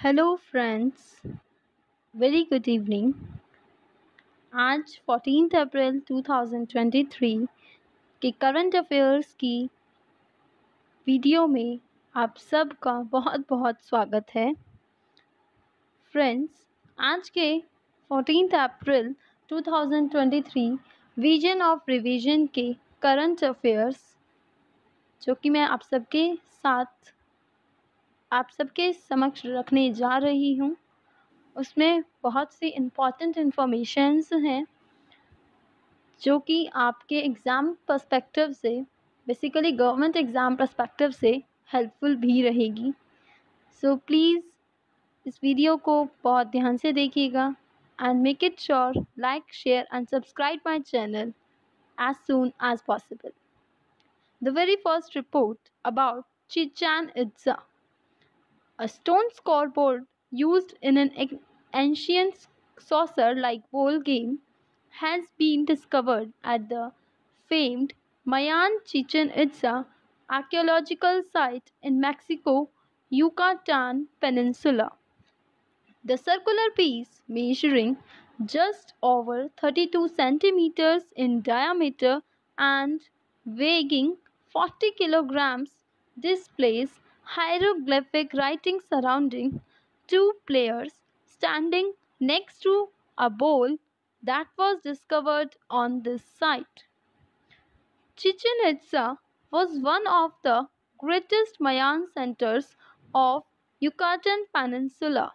Hello friends, very good evening. आज 14 अप्रैल 2023 के current affairs की वीडियो में आप सबका बहुत बहुत स्वागत है। फ्रेंड्स, आज के 14 अप्रैल 2023 विजन ऑफ रिवीजन के करंट अफेयर्स जो कि मैं आप सबके समक्ष रखने जा रही हूँ, उसमें बहुत सी इम्पॉर्टेंट इन्फॉर्मेशंस हैं जो कि आपके एग्ज़ाम पर्सपेक्टिव से, बेसिकली गवर्नमेंट एग्ज़ाम पर्सपेक्टिव से हेल्पफुल भी रहेगी। सो प्लीज़ इस वीडियो को बहुत ध्यान से देखिएगा and make it sure like, share and subscribe my channel as soon as possible. The very first report about Chichen Itza, a stone scoreboard used in an ancient saucer-like bowl game, has been discovered at the famed Mayan Chichen Itza archaeological site in Mexico, Yucatan Peninsula. The circular piece, measuring just over 32 centimeters in diameter and weighing 40 kilograms, displays hieroglyphic writing surrounding two players standing next to a bowl that was discovered on this site. Chichen Itza was one of the greatest Mayan centers of Yucatan Peninsula.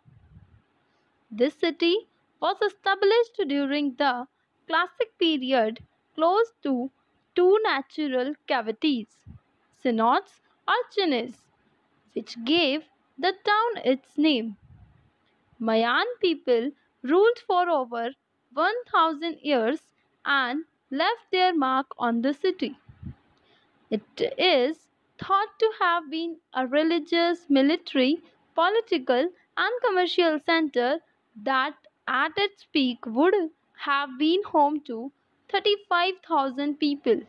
This city was established during the Classic period close to two natural cavities, cenotes or chines, which gave the town its name. Mayan people ruled for over 1000 years and left their mark on the city. It is thought to have been a religious, military, political, and commercial center that at its peak would have been home to 35,000 people.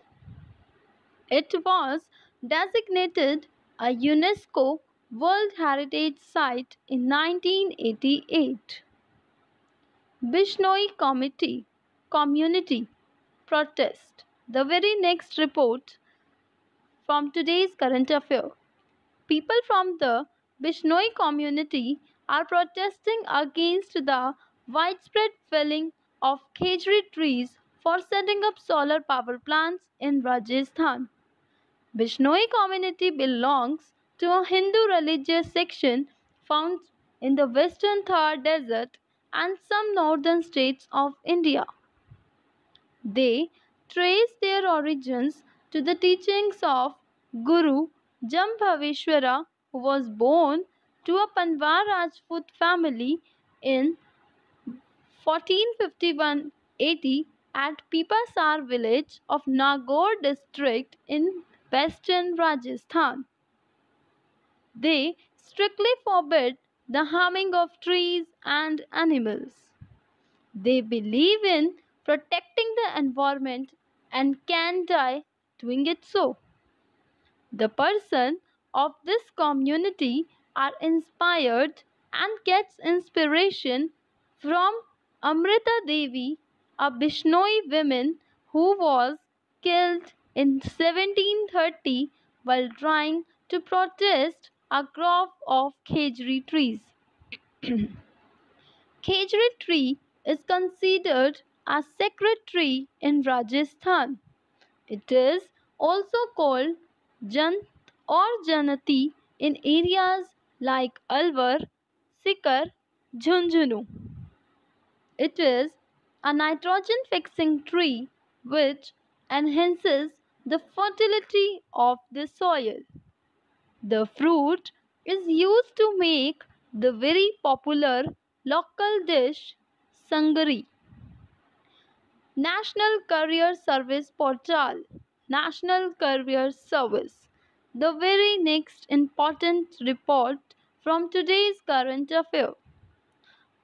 It was designated a UNESCO World Heritage Site in 1988. Bishnoi Community Protest. The very next report from today's current affair. People from the Bishnoi community are protesting against the widespread felling of khejri trees for setting up solar power plants in Rajasthan. Bishnoi community belongs to a Hindu religious section found in the western Thar desert and some northern states of India. They trace their origins to the teachings of Guru Jambhaveshwara, who was born to a Panwar Rajput family in 1451 AD at Pipasar village of Nagaur district in western Rajasthan. They strictly forbid the harming of trees and animals. They believe in protecting the environment and can die doing it so. The person of this community are inspired and gets inspiration from Amrita Devi, a Bishnoi woman who was killed in 1730 while trying to protest a crop of khejri trees. Khejri tree is considered a sacred tree in Rajasthan. It is also called Jant or Janati in areas like Alwar, Sikar, Jhunjhunu. It is a nitrogen fixing tree which enhances the fertility of the soil. The fruit is used to make the very popular local dish sangari. National Career Service Portal. National Career Service. The very next important report from today's current affair.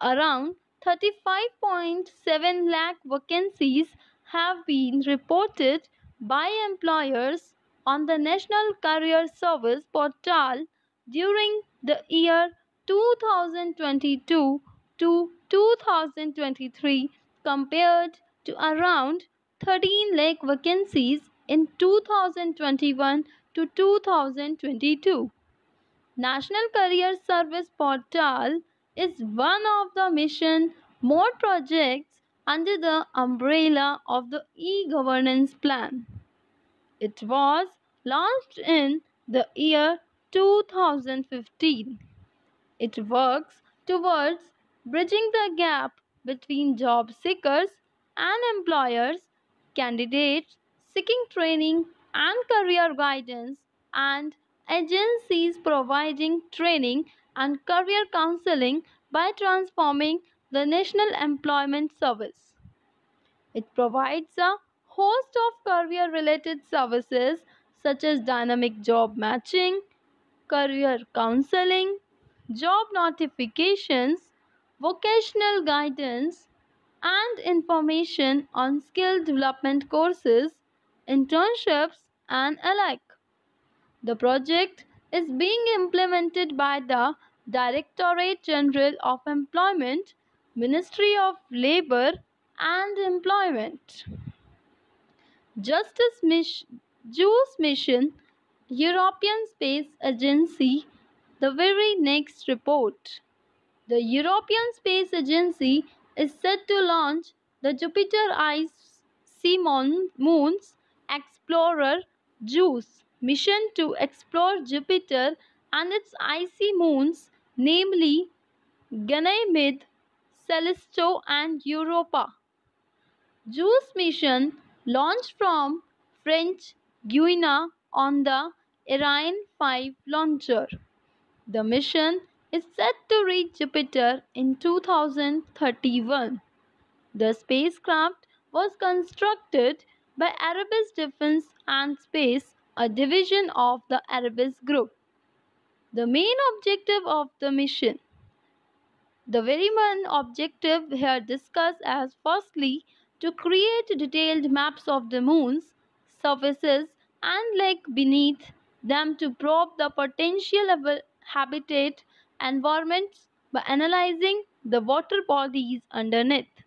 Around 35.7 lakh vacancies have been reported by employers on the National Career Service portal during the year 2022 to 2023 compared to around 13 lakh vacancies in 2021 to 2022. National Career Service Portal is one of the mission mode projects under the umbrella of the e-governance plan. It was launched in the year 2015. It works towards bridging the gap between job seekers and employers, candidates seeking training and career guidance, and agencies providing training and career counseling by transforming the National Employment Service. It provides a host of career related services such as dynamic job matching, career counseling, job notifications, vocational guidance, and information on skill development courses, internships, and alike. The project is being implemented by the Directorate General of Employment, Ministry of Labour and Employment. Juice Mission, European Space Agency, the very next report. The European Space Agency is set to launch the Jupiter Icy Moons Explorer JUICE mission to explore Jupiter and its icy moons, namely Ganymede, Callisto, and Europa. JUICE mission launched from French Guiana on the Ariane 5 launcher. The mission is set to reach Jupiter in 2031. The spacecraft was constructed by Arabis Defense and Space, a division of the Arabis Group. The main objective of the mission. The very main objective here discussed as firstly to create detailed maps of the moon's surfaces and lake beneath them to probe the potential habitat environments by analyzing the water bodies underneath.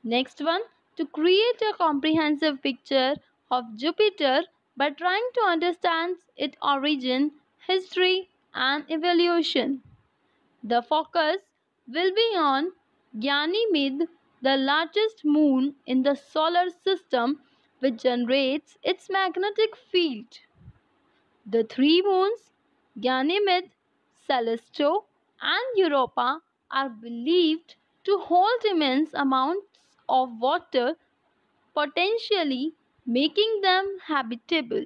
Next one, to create a comprehensive picture of Jupiter by trying to understand its origin, history, and evolution. The focus will be on Ganymede, the largest moon in the solar system which generates its magnetic field. The three moons, Ganymede, Callisto, and Europa, are believed to hold immense amounts of water, potentially making them habitable.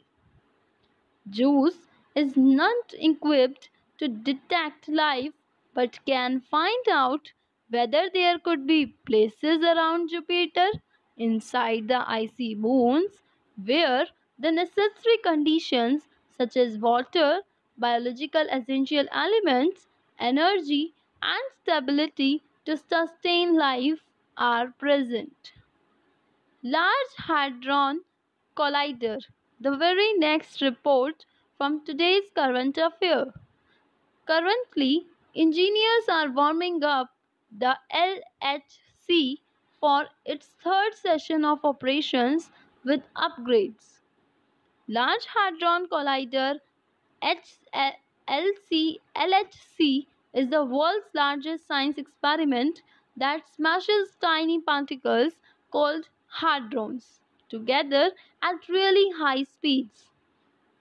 JUICE is not equipped to detect life but can find out whether there could be places around Jupiter inside the icy moons where the necessary conditions such as water, biological essential elements, energy, and stability to sustain life are present. Large Hadron Collider, the very next report from today's current affair. Currently, engineers are warming up the LHC for its third session of operations with upgrades. Large Hadron Collider LHC is the world's largest science experiment that smashes tiny particles called hadrons together at really high speeds.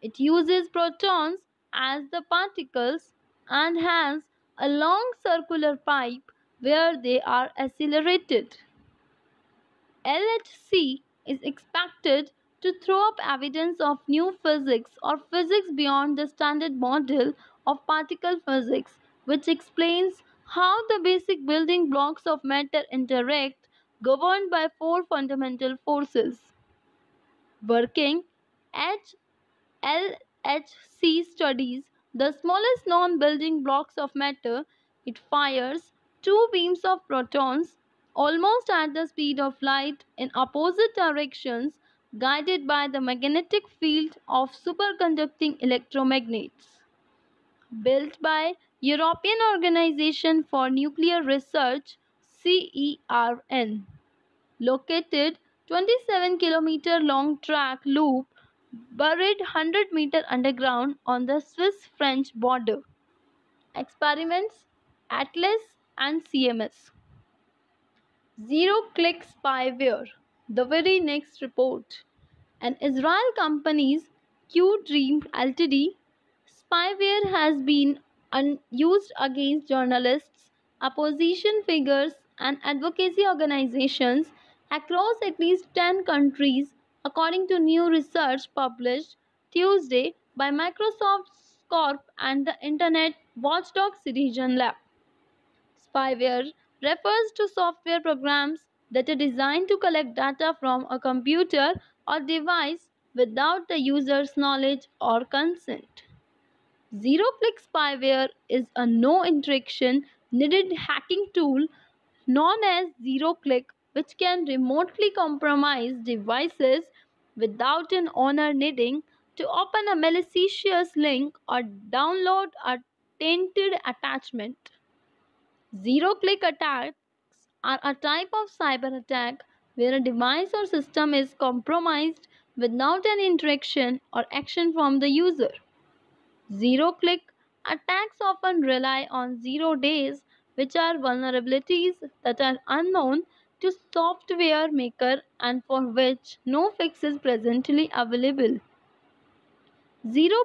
It uses protons as the particles and has a long circular pipe where they are accelerated. LHC is expected to throw up evidence of new physics or physics beyond the standard model of particle physics, which explains how the basic building blocks of matter interact, governed by four fundamental forces. Working at LHC studies the smallest non-building blocks of matter. It fires two beams of protons almost at the speed of light in opposite directions, guided by the magnetic field of superconducting electromagnets. built by European Organization for Nuclear Research CERN, located 27-kilometer long track loop buried 100-meter underground on the Swiss-French border. Experiments Atlas and CMS. Zero-click spyware. The very next report. An Israel company's Q-Dream Ltd. spyware has been used against journalists, opposition figures, and advocacy organizations across at least 10 countries, according to new research published Tuesday by Microsoft Corp and the Internet watchdog Citizen Lab. Spyware refers to software programs that are designed to collect data from a computer or device without the user's knowledge or consent. Zero-click spyware is a no-interaction needed hacking tool known as zero-click, which can remotely compromise devices without an owner needing to open a malicious link or download a tainted attachment. Zero-click attacks are a type of cyber attack where a device or system is compromised without an interaction or action from the user. Zero-click attacks often rely on 0 days, which are vulnerabilities that are unknown to software maker and for which no fix is presently available. Zero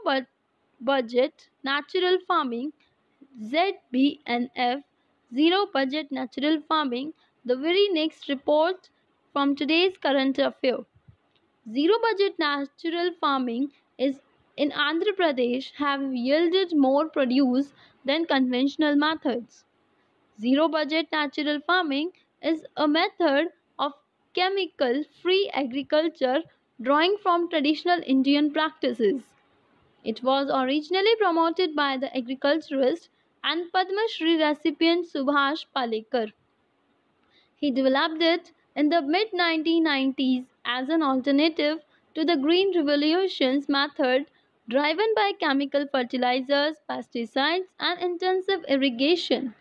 budget natural farming ZBNF, zero budget natural farming, the very next report from today's current affair. Zero budget natural farming is in Andhra Pradesh have yielded more produce than conventional methods. Zero budget natural farming is a method of chemical free agriculture drawing from traditional Indian practices. It was originally promoted by the agriculturist and Padma Shri recipient Subhash Palekar. He developed it in the mid 1990s as an alternative to the Green Revolution's method driven by chemical fertilizers, pesticides, and intensive irrigation.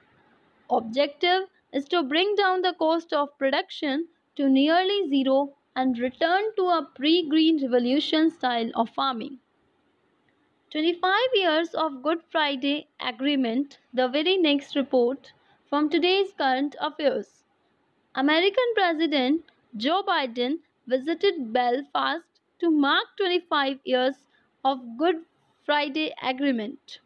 Objective is to bring down the cost of production to nearly zero and return to a pre-Green Revolution style of farming. 25 years of Good Friday Agreement, the very next report from today's current affairs. American President Joe Biden visited Belfast to mark 25 years of Good Friday Agreement.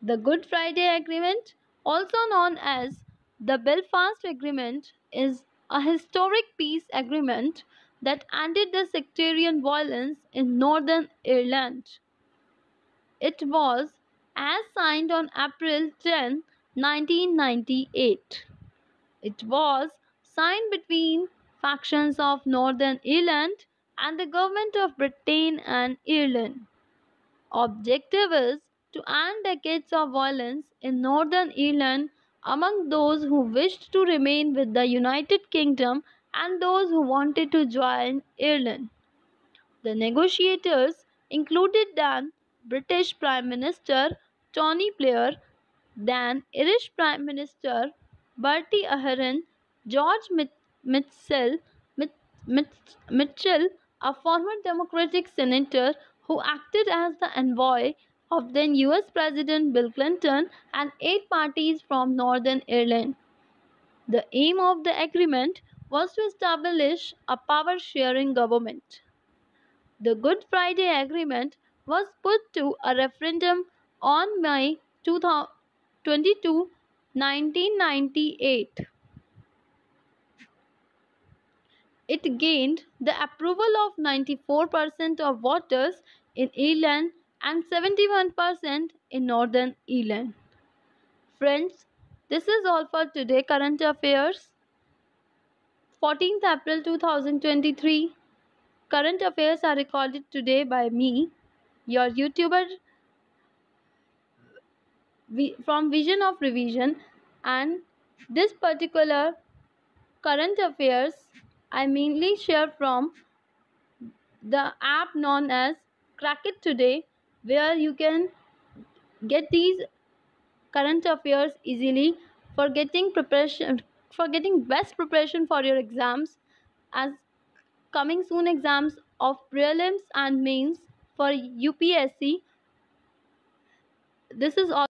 The Good Friday Agreement, also known as the Belfast Agreement, is a historic peace agreement that ended the sectarian violence in Northern Ireland. It was as signed on April 10, 1998. It was signed between factions of Northern Ireland and the government of Britain and Ireland. Objective is to end decades of violence in Northern Ireland among those who wished to remain with the United Kingdom and those who wanted to join Ireland. The negotiators included then British Prime Minister Tony Blair, then Irish Prime Minister Bertie Ahern, George Mitchell, Mitchell, a former Democratic senator who acted as the envoy of then US President Bill Clinton, and 8 parties from Northern Ireland. The aim of the agreement was to establish a power sharing government. The Good Friday Agreement was put to a referendum on May 22, 1998. It gained the approval of 94% of voters in Ireland and 71% in Northern Ireland. Friends, this is all for today current affairs. 14th April 2023. Current affairs are recorded today by me, your YouTuber from Vision of Revision, and this particular current affairs I mainly share from the app known as Crack It Today, where you can Get these current affairs easily for getting best preparation for your exams, as coming soon exams of prelims and mains for UPSC. This is all